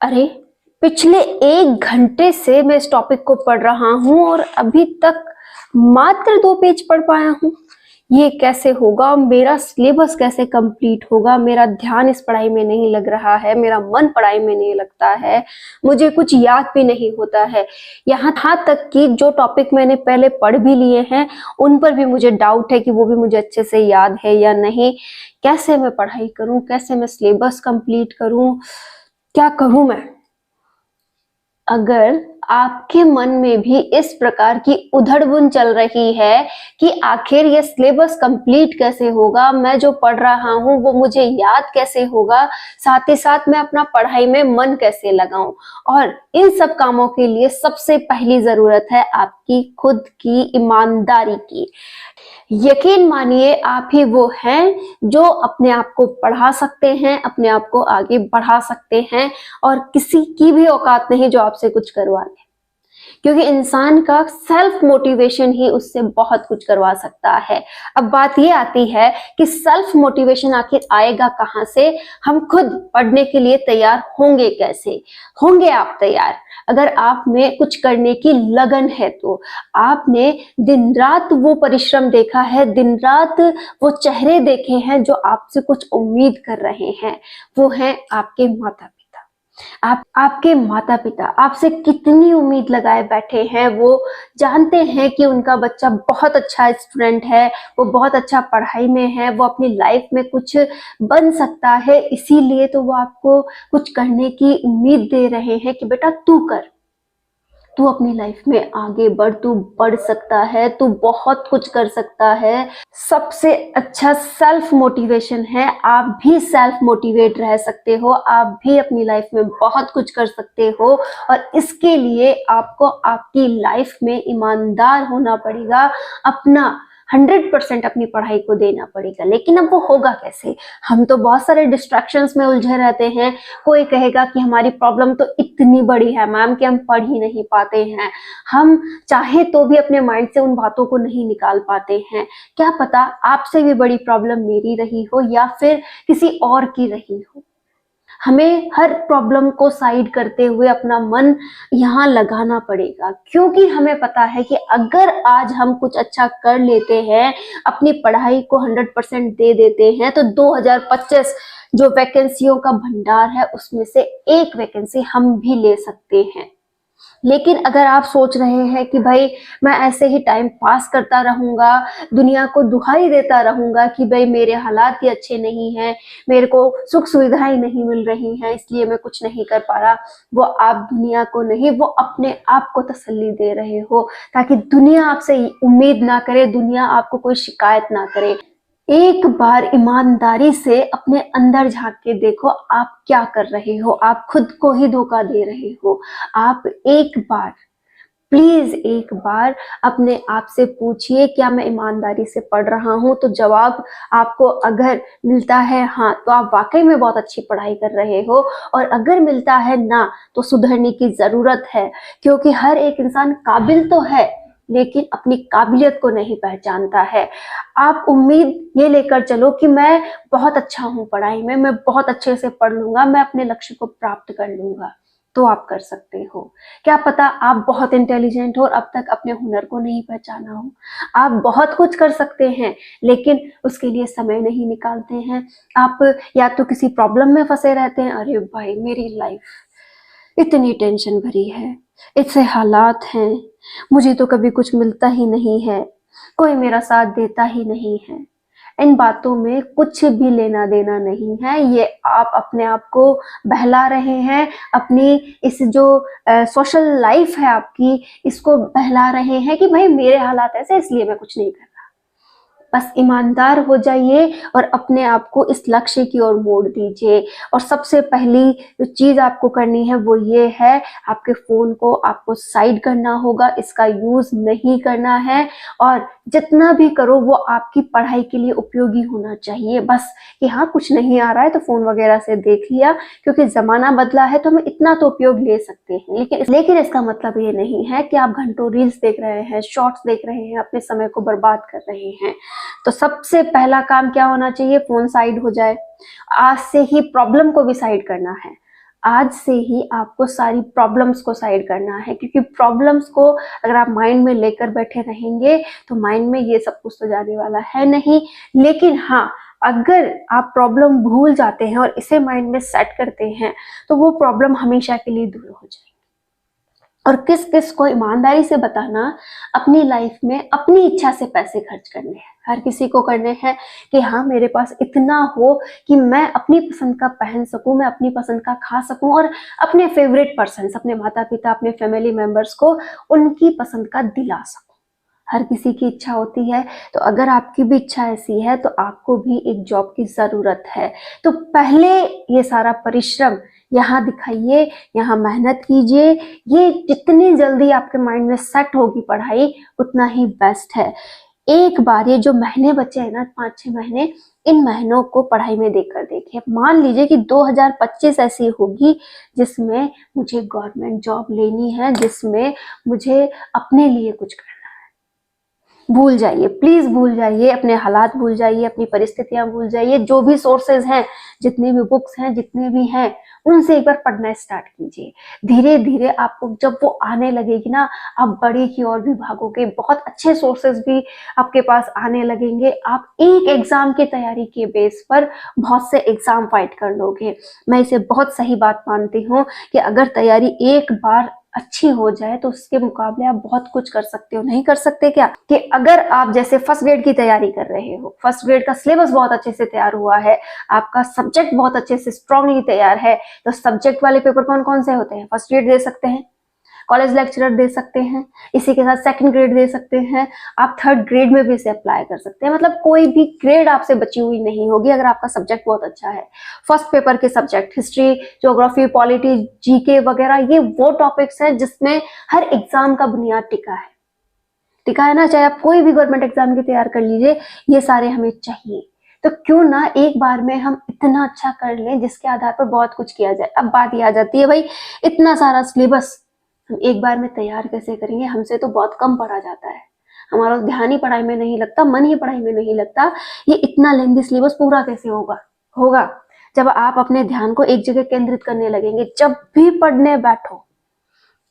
अरे, पिछले 1 घंटे से मैं इस टॉपिक को पढ़ रहा हूँ और अभी तक मात्र 2 पेज पढ़ पाया हूँ। ये कैसे होगा? मेरा सिलेबस कैसे कंप्लीट होगा? मेरा ध्यान इस पढ़ाई में नहीं लग रहा है, मेरा मन पढ़ाई में नहीं लगता है, मुझे कुछ याद भी नहीं होता है। यहाँ तक कि जो टॉपिक मैंने पहले पढ़ भी लिए हैं, उन पर भी मुझे डाउट है कि वो भी मुझे अच्छे से याद है या नहीं। कैसे मैं पढ़ाई करूँ? कैसे मैं सिलेबस कंप्लीट करूँ? क्या करूँ मैं? अगर आपके मन में भी इस प्रकार की उधड़-बुन चल रही है कि आखिर ये सिलेबस कंप्लीट कैसे होगा, मैं जो पढ़ रहा हूँ वो मुझे याद कैसे होगा, साथ ही साथ मैं अपना पढ़ाई में मन कैसे लगाऊं, और इन सब कामों के लिए सबसे पहली जरूरत है आपकी खुद की ईमानदारी की। यकीन मानिए आप ही वो हैं जो अपने आप को पढ़ा सकते हैं, अपने आप को आगे बढ़ा सकते हैं, और किसी की भी औकात नहीं जो आपसे कुछ करवा ले। क्योंकि इंसान का सेल्फ मोटिवेशन ही उससे बहुत कुछ करवा सकता है। अब बात ये आती है कि सेल्फ मोटिवेशन आखिर आएगा कहाँ से? हम खुद पढ़ने के लिए तैयार होंगे कैसे? होंगे आप तैयार अगर आप में कुछ करने की लगन है। तो आपने दिन रात वो परिश्रम देखा है, दिन रात वो चेहरे देखे हैं जो आपसे कुछ उम्मीद कर रहे हैं। वो हैं आपके माता पिता। आपके माता पिता आपसे कितनी उम्मीद लगाए बैठे हैं। वो जानते हैं कि उनका बच्चा बहुत अच्छा स्टूडेंट है, वो बहुत अच्छा पढ़ाई में है, वो अपनी लाइफ में कुछ बन सकता है, इसीलिए तो वो आपको कुछ करने की उम्मीद दे रहे हैं कि बेटा तू कर, तू अपनी लाइफ में आगे बढ़, तू बढ़ सकता है, तू बहुत कुछ कर सकता है। सबसे अच्छा सेल्फ मोटिवेशन है। आप भी सेल्फ मोटिवेट रह सकते हो, आप भी अपनी लाइफ में बहुत कुछ कर सकते हो, और इसके लिए आपको आपकी लाइफ में ईमानदार होना पड़ेगा, अपना 100% अपनी पढ़ाई को देना पड़ेगा। लेकिन अब वो होगा कैसे? हम तो बहुत सारे डिस्ट्रैक्शंस में उलझे रहते हैं। कोई कहेगा कि हमारी प्रॉब्लम तो इतनी बड़ी है मैम कि हम पढ़ ही नहीं पाते हैं, हम चाहे तो भी अपने माइंड से उन बातों को नहीं निकाल पाते हैं। क्या पता आपसे भी बड़ी प्रॉब्लम मेरी रही हो या फिर किसी और की रही हो। हमें हर प्रॉब्लम को साइड करते हुए अपना मन यहाँ लगाना पड़ेगा, क्योंकि हमें पता है कि अगर आज हम कुछ अच्छा कर लेते हैं, अपनी पढ़ाई को 100% दे देते हैं, तो 2025 जो वैकेंसियों का भंडार है उसमें से एक वैकेंसी हम भी ले सकते हैं। लेकिन अगर आप सोच रहे हैं कि भाई मैं ऐसे ही टाइम पास करता रहूंगा, दुनिया को दुहाई देता रहूंगा कि भाई मेरे हालात ही अच्छे नहीं हैं, मेरे को सुख सुविधाएं नहीं मिल रही हैं, इसलिए मैं कुछ नहीं कर पा रहा, वो आप दुनिया को नहीं, वो अपने आप को तसल्ली दे रहे हो, ताकि दुनिया आपसे उम्मीद ना करे, दुनिया आपको कोई शिकायत ना करे। एक बार ईमानदारी से अपने अंदर झांक के देखो आप क्या कर रहे हो। आप खुद को ही धोखा दे रहे हो। आप एक बार, प्लीज एक बार अपने आप से पूछिए, क्या मैं ईमानदारी से पढ़ रहा हूँ? तो जवाब आपको अगर मिलता है हाँ, तो आप वाकई में बहुत अच्छी पढ़ाई कर रहे हो, और अगर मिलता है ना, तो सुधरने की जरूरत है। क्योंकि हर एक इंसान काबिल तो है, लेकिन अपनी काबिलियत को नहीं पहचानता है। आप उम्मीद ये लेकर चलो कि मैं बहुत अच्छा हूँ पढ़ाई में, मैं बहुत अच्छे से पढ़ लूंगा, मैं अपने लक्ष्य को प्राप्त कर लूंगा, तो आप कर सकते हो। क्या पता आप बहुत इंटेलिजेंट हो और अब तक अपने हुनर को नहीं पहचाना हो। आप बहुत कुछ कर सकते हैं, लेकिन उसके लिए समय नहीं निकालते हैं। आप या तो किसी प्रॉब्लम में फंसे रहते हैं, अरे भाई मेरी लाइफ इतनी टेंशन भरी है, ऐसे हालात हैं, मुझे तो कभी कुछ मिलता ही नहीं है, कोई मेरा साथ देता ही नहीं है। इन बातों में कुछ भी लेना देना नहीं है। ये आप अपने आप को बहला रहे हैं, अपनी इस जो सोशल लाइफ है आपकी, इसको बहला रहे हैं कि भाई मेरे हालात ऐसे इसलिए मैं कुछ नहीं कर रहा। बस ईमानदार हो जाइए और अपने आप को इस लक्ष्य की ओर मोड़ दीजिए। और सबसे पहली जो चीज आपको करनी है वो ये है, आपके फोन को आपको साइड करना होगा, इसका यूज नहीं करना है, और जितना भी करो वो आपकी पढ़ाई के लिए उपयोगी होना चाहिए। बस कि हाँ कुछ नहीं आ रहा है तो फोन वगैरह से देख लिया, क्योंकि जमाना बदला है तो हमें इतना तो उपयोग ले सकते हैं। लेकिन इसका मतलब ये नहीं है कि आप घंटों रील्स देख रहे हैं, शॉर्ट्स देख रहे हैं, अपने समय को बर्बाद कर रहे हैं। तो सबसे पहला काम क्या होना चाहिए? फोन साइड हो जाए। आज से ही प्रॉब्लम को भी साइड करना है। आज से ही आपको सारी प्रॉब्लम्स को साइड करना है, क्योंकि प्रॉब्लम्स को अगर आप माइंड में लेकर बैठे रहेंगे तो माइंड में ये सब कुछ तो जाने वाला है नहीं। लेकिन हाँ, अगर आप प्रॉब्लम भूल जाते हैं और इसे माइंड में सेट करते हैं तो वो प्रॉब्लम हमेशा के लिए दूर हो जाएगी। और किस किस को ईमानदारी से बताना, अपनी लाइफ में अपनी इच्छा से पैसे खर्च करने हैं। हर किसी को करने हैं कि हाँ, मेरे पास इतना हो कि मैं अपनी पसंद का पहन सकूं, मैं अपनी पसंद का खा सकूं और अपने फेवरेट पर्सन, अपने माता पिता, अपने फैमिली मेंबर्स को उनकी पसंद का दिला सकूं। हर किसी की इच्छा होती है। तो अगर आपकी भी इच्छा ऐसी है तो आपको भी एक जॉब की जरूरत है। तो पहले ये सारा परिश्रम यहाँ दिखाइए, यहाँ मेहनत कीजिए। ये जितनी जल्दी आपके माइंड में सेट होगी पढ़ाई, उतना ही बेस्ट है। एक बार ये जो महीने बचे हैं ना, 5-6 महीने, इन महीनों को पढ़ाई में देकर देखिए। मान लीजिए कि 2025 ऐसी होगी जिसमें मुझे गवर्नमेंट जॉब लेनी है, जिसमें मुझे अपने लिए कुछ करना। भूल जाइए, प्लीज भूल जाइए, अपने हालात भूल जाइए, अपनी परिस्थितियां भूल जाइए। जो भी सोर्सेज हैं, जितने भी बुक्स हैं, जितने भी हैं, उनसे एक बार पढ़ना स्टार्ट कीजिए। धीरे धीरे आपको जब वो आने लगेगी ना, आप बड़े की ओर भी भागोगे। बहुत अच्छे सोर्सेज भी आपके पास आने लगेंगे। आप एक एग्जाम की तैयारी के बेस पर बहुत से एग्जाम फाइट कर लोगे। मैं इसे बहुत सही बात मानती हूँ कि अगर तैयारी एक बार अच्छी हो जाए तो उसके मुकाबले आप बहुत कुछ कर सकते हो। नहीं कर सकते क्या? कि अगर आप जैसे फर्स्ट ग्रेड की तैयारी कर रहे हो, फर्स्ट ग्रेड का सिलेबस बहुत अच्छे से तैयार हुआ है, आपका सब्जेक्ट बहुत अच्छे से स्ट्रांगली तैयार है, तो सब्जेक्ट वाले पेपर कौन कौन से होते हैं? फर्स्ट ग्रेड दे सकते हैं, कॉलेज लेक्चरर दे सकते हैं, इसी के साथ सेकंड ग्रेड दे सकते हैं, आप थर्ड ग्रेड में भी इसे अप्लाई कर सकते हैं। मतलब कोई भी ग्रेड आपसे बची हुई नहीं होगी अगर आपका सब्जेक्ट बहुत अच्छा है। फर्स्ट पेपर के subject history, geography, polity, GK वगैरह, ये वो टॉपिक्स हैं जिसमें हर एग्जाम का बुनियाद टिका है ना। चाहे आप कोई भी गवर्नमेंट एग्जाम की तैयार कर लीजिए, ये सारे हमें चाहिए। तो क्यों ना एक बार में हम इतना अच्छा कर लें जिसके आधार पर बहुत कुछ किया जाए। अब बात ये आ जाती है, भाई इतना सारा सिलेबस हम एक बार में तैयार कैसे करेंगे? हमसे तो बहुत कम पढ़ा जाता है, हमारा ध्यान ही पढ़ाई में नहीं लगता, मन ही पढ़ाई में नहीं लगता। ये इतना लेंथी सिलेबस पूरा कैसे होगा जब आप अपने ध्यान को एक जगह केंद्रित करने लगेंगे। जब भी पढ़ने बैठो,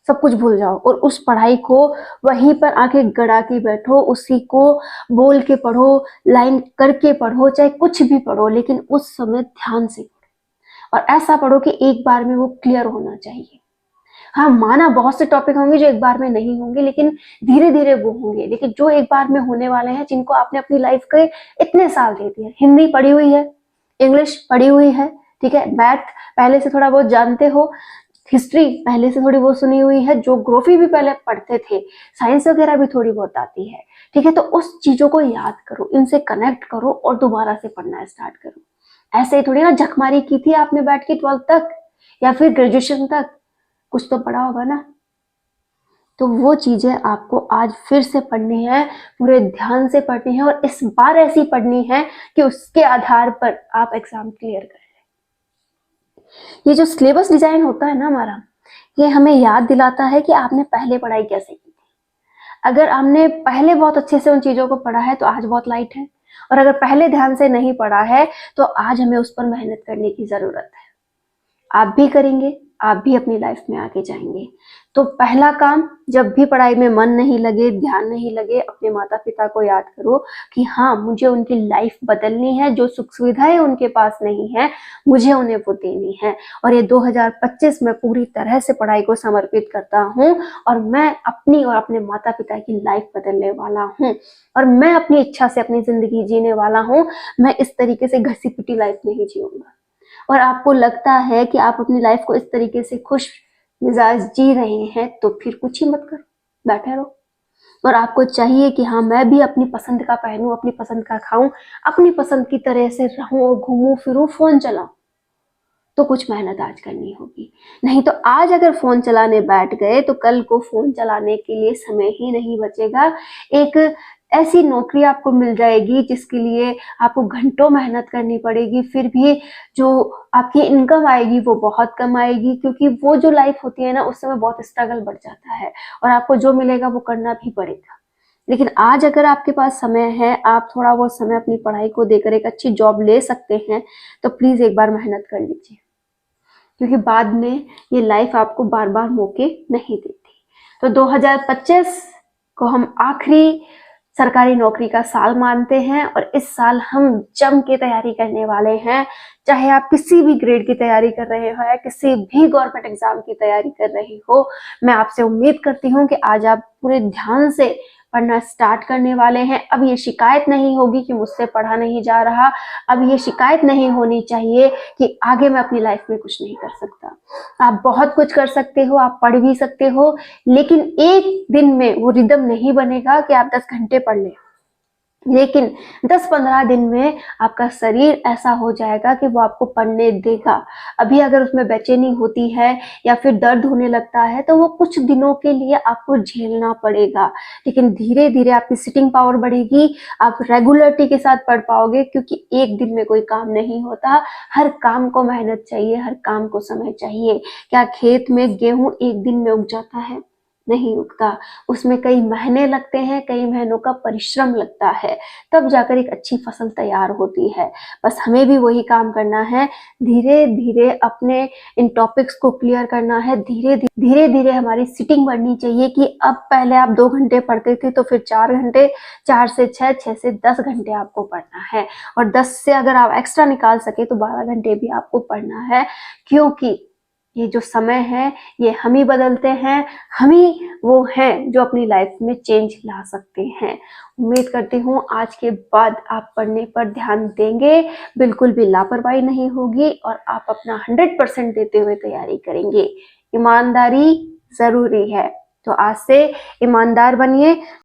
सब कुछ भूल जाओ और उस पढ़ाई को वहीं पर आंखें गड़ा के बैठो, उसी को बोल के पढ़ो, लाइन करके पढ़ो, चाहे कुछ भी पढ़ो, लेकिन उस समय ध्यान से पढ़ो। और ऐसा पढ़ो कि एक बार में वो क्लियर होना चाहिए। हाँ, माना बहुत से टॉपिक होंगे जो एक बार में नहीं होंगे, लेकिन धीरे धीरे वो होंगे। लेकिन जो एक बार में होने वाले हैं, जिनको आपने अपनी लाइफ के इतने साल दे दिए, हिंदी पढ़ी हुई है, इंग्लिश पढ़ी हुई है, ठीक है, मैथ पहले से थोड़ा बहुत जानते हो, हिस्ट्री पहले से थोड़ी बहुत सुनी हुई है, ज्योग्राफी भी पहले पढ़ते थे, साइंस वगैरह भी थोड़ी बहुत आती है, ठीक है। तो उस चीजों को याद करो, इनसे कनेक्ट करो और दोबारा से पढ़ना स्टार्ट करो। ऐसे ही थोड़ी ना झकमारी की थी आपने बैठ के 12th तक या फिर ग्रेजुएशन तक, कुछ तो पढ़ा होगा ना। तो वो चीजें आपको आज फिर से पढ़नी है, पूरे ध्यान से पढ़नी है, और इस बार ऐसी पढ़नी है कि उसके आधार पर आप एग्जाम क्लियर करें। ये जो सिलेबस डिजाइन होता है ना हमारा, ये हमें याद दिलाता है कि आपने पहले पढ़ाई कैसे की थी। अगर आपने पहले बहुत अच्छे से उन चीजों को पढ़ा है तो आज बहुत लाइट है, और अगर पहले ध्यान से नहीं पढ़ा है तो आज हमें उस पर मेहनत करने की जरूरत है। आप भी करेंगे, आप भी अपनी लाइफ में आगे जाएंगे। तो पहला काम, जब भी पढ़ाई में मन नहीं लगे, ध्यान नहीं लगे, अपने माता पिता को याद करो कि हाँ, मुझे उनकी लाइफ बदलनी है, जो सुख सुविधाएं उनके पास नहीं है मुझे उन्हें वो देनी है। और ये 2025 में पूरी तरह से पढ़ाई को समर्पित करता हूँ, और मैं अपनी और अपने माता पिता की लाइफ बदलने वाला हूँ, और मैं अपनी इच्छा से अपनी जिंदगी जीने वाला हूँ। मैं इस तरीके से घसी पिटी लाइफ नहीं जीऊंगा। और आपको लगता है कि आप अपनी लाइफ को इस तरीके से खुश मिजाज जी रहे हैं, तो फिर कुछ ही मत करो, बैठे रहो। और आपको चाहिए कि हाँ, मैं भी अपनी पसंद का पहनूं, अपनी पसंद का खाऊं, अपनी पसंद की तरह से रहूं और घूमूं फिरूं, फोन चलाऊं, तो कुछ मेहनत आज करनी होगी। नहीं तो आज अगर फोन चलाने बैठ गए तो कल को फोन चलाने के लिए समय ही नहीं बचेगा। एक ऐसी नौकरी आपको मिल जाएगी जिसके लिए आपको घंटों मेहनत करनी पड़ेगी, फिर भी जो आपकी इनकम आएगी वो बहुत कम आएगी, क्योंकि वो जो लाइफ होती है ना, उस समय बहुत स्ट्रगल बढ़ जाता है, और आपको जो मिलेगा वो करना भी पड़ेगा। लेकिन आज अगर आपके पास समय है, आप थोड़ा बहुत समय अपनी पढ़ाई को देकर एक अच्छी जॉब ले सकते हैं, तो प्लीज एक बार मेहनत कर लीजिए। क्योंकि बाद में ये लाइफ आपको बार बार मौके नहीं देती। तो 2025 को हम आखिरी सरकारी नौकरी का साल मानते हैं और इस साल हम जम के तैयारी करने वाले हैं। चाहे आप किसी भी ग्रेड की तैयारी कर रहे हो या किसी भी गवर्नमेंट एग्जाम की तैयारी कर रहे हो, मैं आपसे उम्मीद करती हूँ कि आज आप पूरे ध्यान से पढ़ना स्टार्ट करने वाले हैं। अब ये शिकायत नहीं होगी कि मुझसे पढ़ा नहीं जा रहा, अब ये शिकायत नहीं होनी चाहिए कि आगे मैं अपनी लाइफ में कुछ नहीं कर सकता। आप बहुत कुछ कर सकते हो, आप पढ़ भी सकते हो, लेकिन एक दिन में वो रिदम नहीं बनेगा कि आप 10 घंटे पढ़ लें। लेकिन 10-15 दिन में आपका शरीर ऐसा हो जाएगा कि वो आपको पढ़ने देगा। अभी अगर उसमें बेचैनी होती है या फिर दर्द होने लगता है तो वो कुछ दिनों के लिए आपको झेलना पड़ेगा, लेकिन धीरे धीरे आपकी सिटिंग पावर बढ़ेगी, आप रेगुलरिटी के साथ पढ़ पाओगे। क्योंकि एक दिन में कोई काम नहीं होता, हर काम को मेहनत चाहिए, हर काम को समय चाहिए। क्या खेत में गेहूं एक दिन में उग जाता है? नहीं उगता, उसमें कई महीने लगते हैं, कई महीनों का परिश्रम लगता है, तब जाकर एक अच्छी फसल तैयार होती है। बस हमें भी वही काम करना है, धीरे धीरे अपने इन टॉपिक्स को क्लियर करना है, धीरे धीरे हमारी सिटिंग बढ़नी चाहिए कि अब पहले आप 2 घंटे पढ़ते थे तो फिर 4 घंटे, 4 से 6, 6 से 10 घंटे आपको पढ़ना है। और 10 से अगर आप एक्स्ट्रा निकाल सके तो 12 घंटे भी आपको पढ़ना है, क्योंकि ये जो समय है ये हम ही बदलते हैं, हम ही वो हैं जो अपनी लाइफ में चेंज ला सकते हैं। उम्मीद करती हूँ आज के बाद आप पढ़ने पर ध्यान देंगे, बिल्कुल भी लापरवाही नहीं होगी और आप अपना 100% देते हुए तैयारी करेंगे। ईमानदारी जरूरी है, तो आज से ईमानदार बनिए।